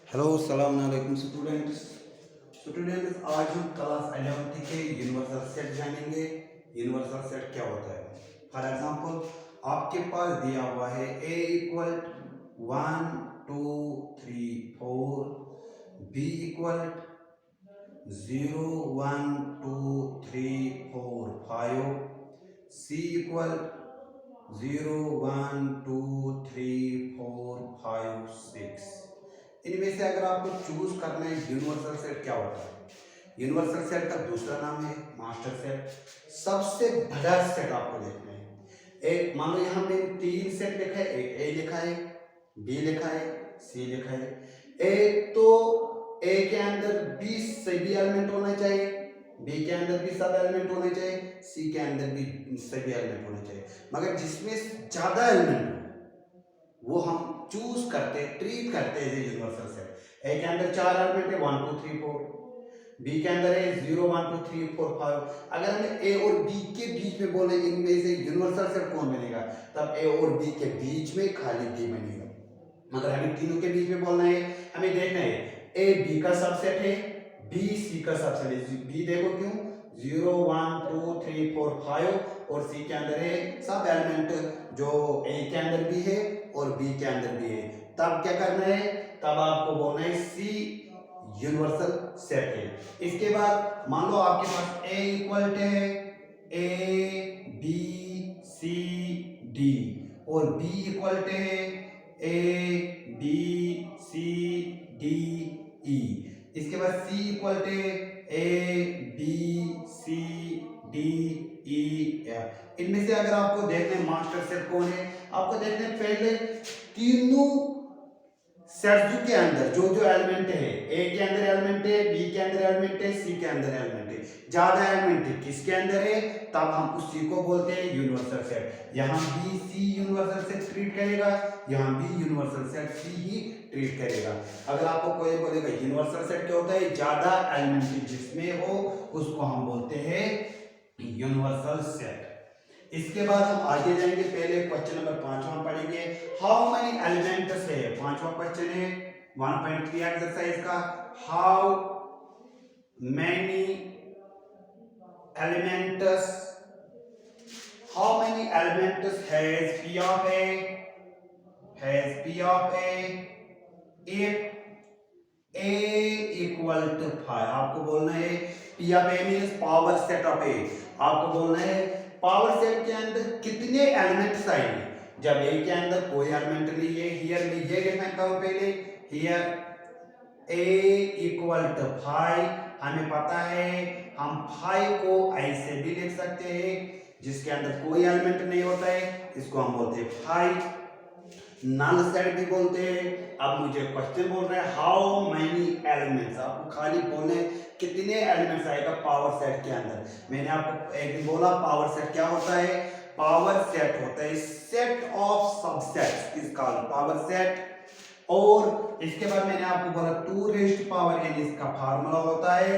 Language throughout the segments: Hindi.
हेलो अस्सलाम वालेकुम स्टूडेंट्स आज हम क्लास 11th के यूनिवर्सल सेट जानेंगे। यूनिवर्सल सेट क्या होता है? फॉर एग्जांपल आपके पास दिया हुआ है a equal 1 2 3 4, b equal 0 1 2 3 4 5, c equal 0 1 2 3 4 5 6। इनमें से अगर आपको चूज करना है यूनिवर्सल सेट क्या होता है, यूनिवर्सल सेट का दूसरा नाम है मास्टर सेट। सबसे बड़ा सेट आपको देखना है। एक मान लो यहाँ पे तीन सेट लिखा है, एक ए लिखा है, बी लिखा है, सी लिखा है। एक तो ए के अंदर 20 सभी एलिमेंट होना चाहिए, बी के अंदर भी सब एलिमेंट होने चाहिए, सी के अंदर भी सभी एलिमेंट होने चाहिए। मगर जिसमें ज्यादा एलिमेंट वो हम चूज करते ट्रीट करते हैं यूनिवर्सल सेट। ए के अंदर चार एलिमेंट है 1 2 3 4, बी के अंदर है 0 1 2 3 4 5। अगर हमें ए और बी के बीच में बोले इनमें से यूनिवर्सल सेट कौन बनेगा, तब ए और बी के बीच में खाली बी बनेगा। मगर हमें तीनों के बीच में बोलना है, हमें देखना है ए बी का सबसेट है, बी सी का सबसेट है। बी देखो क्यों 0 1 2 3 4 5 और सी के अंदर है सब एलिमेंट जो ए के अंदर भी है और बी के अंदर भी है। तब क्या करना है, तब आपको बोलना है सी यूनिवर्सल सेट है। इसके बाद मान लो आपके पास ए इक्वल है ए बी सी डी और बी इक्वल है ए बी सी डी ई। इसके बाद सी इक्वल है A B C D E F. इनमें से अगर आपको देखना है मास्टर सेट कौन है, आपको देखना है पहले तीनों सेट के अंदर जो जो एलिमेंट है, ए के अंदर एलिमेंट है, बी के अंदर एलिमेंट है, सी के अंदर एलिमेंट है, ज्यादा एलिमेंट है किसके अंदर है, तब हम उसी को बोलते हैं यूनिवर्सल सेट। यहाँ B C universal set treat करेगा, यहाँ बी यूनिवर्सल सेट सी ही ट्रीट करेगा। अगर आपको कोई बोलेगा यूनिवर्सल सेट क्या होता है, ज्यादा एलिमेंट जिसमें हो उसको हम बोलते हैं यूनिवर्सल सेट। इसके बाद हम आगे जाएंगे, पहले क्वेश्चन नंबर 5वां पढ़ेंगे। हाउ मेनी एलिमेंट्स है, 5वां क्वेश्चन है 1.3 एक्सरसाइज का। How many elements, how many elements has p of a, has p of a if a equal to 5। आपको बोलना है p of a means power set of a। आपको बोलना है पावर सेट के अंदर कितने एलिमेंट्स आएंगे। जब ए के अंदर कोई एलिमेंट नहीं है, हियर में ये डिफाइन करो पहले, हियर ए इक्वल टू 5। हमें पता है हम 5 को ऐसे भी लिख सकते हैं जिसके अंदर कोई एलिमेंट नहीं होता है, इसको हम बोलते हैं 5, नल सेट भी बोलते हैं। अब मुझे क्वेश्चन बोल रहा है हाउ मेनी एलिमेंट्स, आपको खाली बोलने कितने एलिमेंट्स आएगा पावर सेट के अंदर। मैंने आपको एक दिन बोला पावर सेट क्या होता है, पावर सेट होता है set of subsets is called power set. और इसके बाद मैंने आपको बोला 2 रेज़्ड पावर n इसका फार्मूला होता है,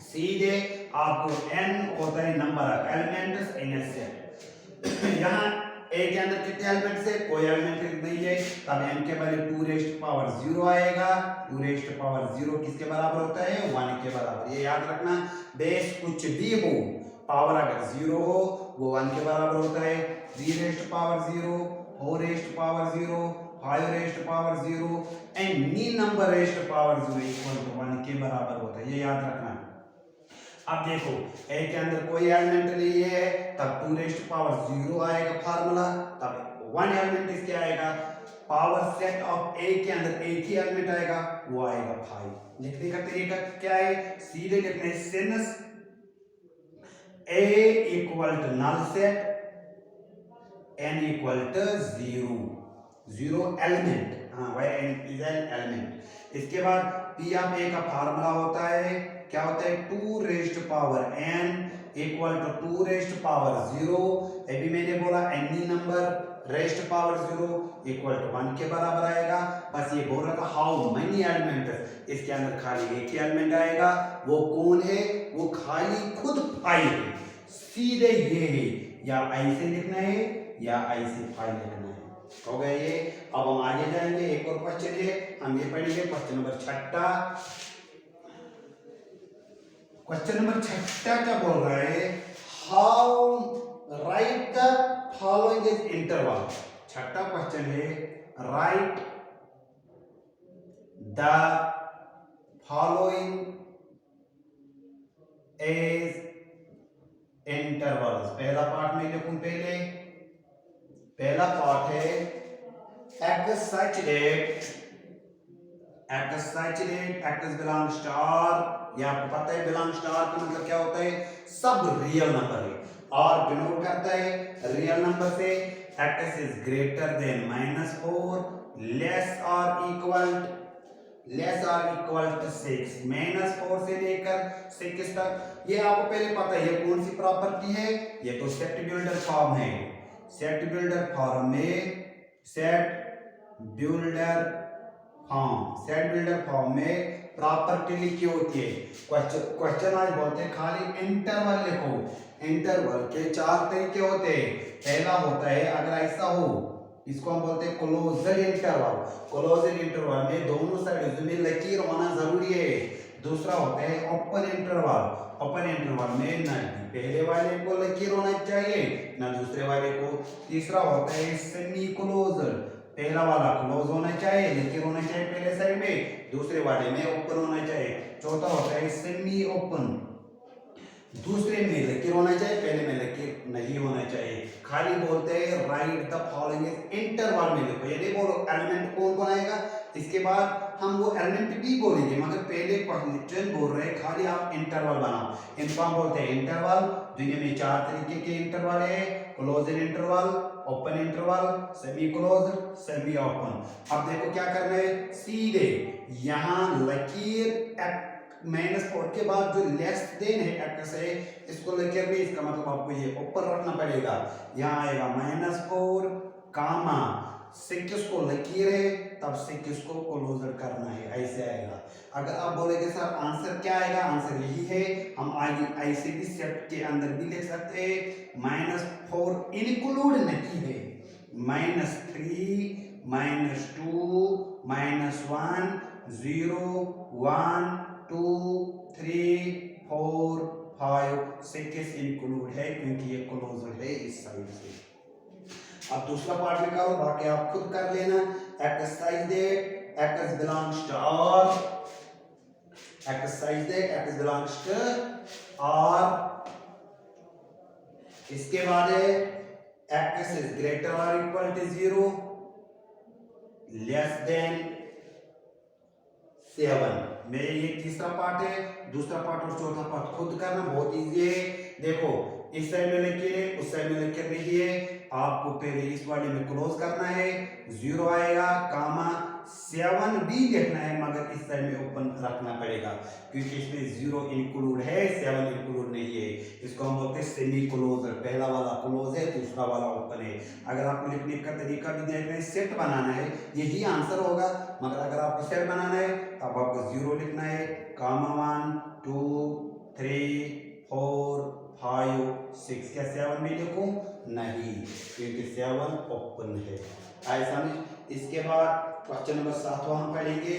सीधे आपको n होता है number of elements in A set. यहाँ ए के अंदर कितने एलिमेंट्स है, कोई एलिमेंट नहीं है, तब n के बराबर 2 रेज़्ड पावर 0 आएगा। 2 रेज़्ड पावर 0 किसके बराबर होता है, 1 के बराबर। ये याद रखना, बेस कुछ भी हो पावर अगर 0 हो वो 1 के बराबर होता है। 3 raised power 0, 4 raised power 0, 5 raised power 0, any number raised power 0 equal to 1 के बराबर होता है, ये याद रखना। अब देखो ए के अंदर कोई एलिमेंट नहीं है, तब 2 रेज़्ड पावर 0 आएगा फार्मूला, तब 1 एलिमेंट इसके आएगा। पावर सेट ऑफ ए के अंदर एक ही एलिमेंट आएगा, वो आएगा 5। लिखने का तरीका क्या है, सीधे लिखना है since A equal to null set n equal to 0, 0 element, हाँ भाई n इज एन एलिमेंट। इसके बाद p ऑफ a का फार्मूला होता है, क्या होता है 2 raised power n equal to 2 raised power 0। अभी मैंने बोला any number raised power 0 equal to 1 के बराबर आएगा। बस ये बोल रहा था हाउ मेनी एलिमेंट, इसके अंदर खाली एक ही एलिमेंट आएगा, वो कौन है, वो खाली खुद 5 है। सीधे ये है, या ऐसे लिखना है या ऐसे 5 लिखना है। हो गया ये। अब हम आगे जाएंगे, एक और क्वेश्चन है, हम ये पढ़ेंगे क्वेश्चन नंबर 6। क्वेश्चन नंबर 6 क्या बोल रहा है, how write the following is interval. 6 question है, write the following is intervals. पहला पार्ट में लिखूं, पहला पार्ट है x such that x belongs to r। ये आपको पता है belongs to r का मतलब क्या होता है, सब रियल नंबर है। r डिनोट करता है रियल नंबर से। x is greater than -4, less or equal to 6। -4 से लेकर 6 तक, ये आपको पहले पता है। ये कौन सी प्रॉपर्टी है, ये तो सेट बिल्डर फॉर्म है। सेट बिल्डर फॉर्म में प्रॉपर्टी लिखी होती है। क्वेश्चन आज बोलते हैं खाली इंटरवल लिखो। इंटरवल के 4 तरीके होते हैं। पहला होता है, अगर ऐसा हो, इसको हम बोलते हैं क्लोज्ड इंटरवल। क्लोज्ड इंटरवल में दोनों साइड में लकीर होना जरूरी है। दूसरा होता है ओपन इंटरवल। ओपन इंटरवल में न पहले वाले को लकीर होना चाहिए न दूसरे वाले को। तीसरा होता है सेमी क्लोज्ड। पहला वाला क्लोज होना चाहिए, लकीर होना चाहिए पहले साइड में, दूसरे वाले में ओपन होना चाहिए। चौथा होता है सेमी ओपन, दूसरे में लकीर होना चाहिए, पहले में लकीर नहीं होना चाहिए। खाली बोलते हैं राइट द फॉलोइंग इंटरवल में लिखो। ये नहीं बोलो एलिमेंट कौन कौन आएगा, इसके बाद हम वो एलिमेंट भी बोलेंगे, मगर पहले क्वेश्चन बोल रहे हैं खाली आप इंटरवल बनाओ। इनको हम बोलते हैं इंटरवल। दुनिया में 4 तरीके के इंटरवल है, closed interval, open interval, semi closed, semi open. अब देखो क्या करना है, सीधे यहां लकीर -4 के बाद जो लेस देन है x है, इसको लकीर में, इसका मतलब आपको ये ऊपर रखना पड़ेगा। यहाँ आएगा -4 कामा 6 को लकीर है, तब 6 को क्लोजर करना है, ऐसे आएगा। अगर आप बोलेंगे सर आंसर क्या आएगा, आंसर यही है। हम आगे ऐसे भी सेट के अंदर भी लिख सकते हैं, -4 इंक्लूड नहीं है, -3 -2 -1 0 1 2 3 4 5 6 इंक्लूड है, क्योंकि ये क्लोजर है इस साइड से। अब दूसरा पार्ट में करो, बाकी आप खुद कर लेना। Exercise that x belongs to r, exercise that x belongs to r। इसके बाद है x is greater or equal to 0, less than 7 में। ये तीसरा पार्ट है। दूसरा पार्ट और चौथा पार्ट खुद करना, बहुत इजी है। देखो इस साइड में लिखिए है, उस साइड में लिखिए नहीं है। आपको पहले इस वाले में क्लोज करना है, 0 आएगा कामा 7 भी लिखना है, मगर इस साइड में ओपन रखना पड़ेगा, क्योंकि इसमें 0 इंक्लूड है, 7 इंक्लूड नहीं है। इसको हम बोलते हैं सेमी क्लोजर। पहला वाला क्लोज है, दूसरा वाला ओपन है। अगर आपको लिखने का तरीका भी देख रहे हैं, सेट बनाना है, यही आंसर होगा। मगर अगर आपको सेट बनाना है तब आपको 0 लिखना है, कामा 1 2 3 4 5 6। क्या 7 भी लिखूं? नहीं, क्योंकि 7 ओपन है। आए समझ। इसके बाद क्वेश्चन नंबर 7 हम पढ़ेंगे।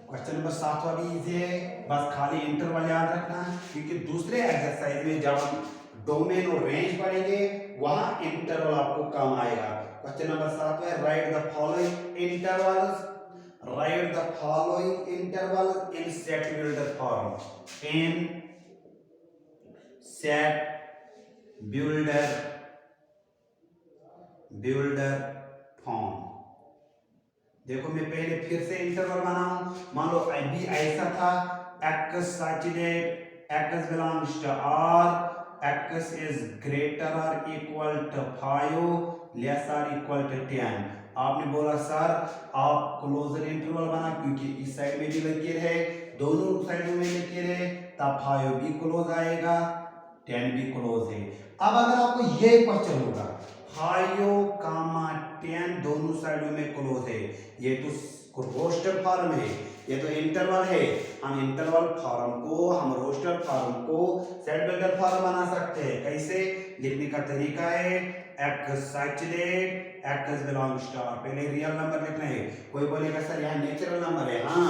क्वेश्चन नंबर 7 भी इजी है, बस खाली इंटरवल याद रखना, क्योंकि दूसरे एक्सरसाइज में जब हम डोमेन और रेंज पढ़ेंगे वहां इंटरवल आपको काम आएगा। क्वेश्चन नंबर 7 है, write the following intervals. Write the following intervals in set builder form. In set builder form. देखो मैं पहले फिर से इंटरवल बनाऊं। मान लो अभी ऐसा था, x such that x belongs to r, x is greater or equal to 5, less or equal to 10। आपने बोला सर आप क्लोजर इंटरवल बना, क्योंकि इस साइड में भी लकीर है, दोनों साइडों में लकीर है, तब 5 भी क्लोज आएगा, 10 भी क्लोज है। अब अगर आपको ये क्वेश्चन होगा 5 कामा 10 दोनों साइडों में क्लोज है, ये तो रोस्टर फॉर्म है, ये तो इंटरवल है। हम इंटरवल फॉर्म को, हम रोस्टर फॉर्म को सेट बिल्डर फॉर्म बना सकते हैं। कैसे लिखने का तरीका है, x such that x belongs to r। पहले रियल नंबर लिखना है। कोई बोलेगा सर यहाँ नेचुरल नंबर है, हाँ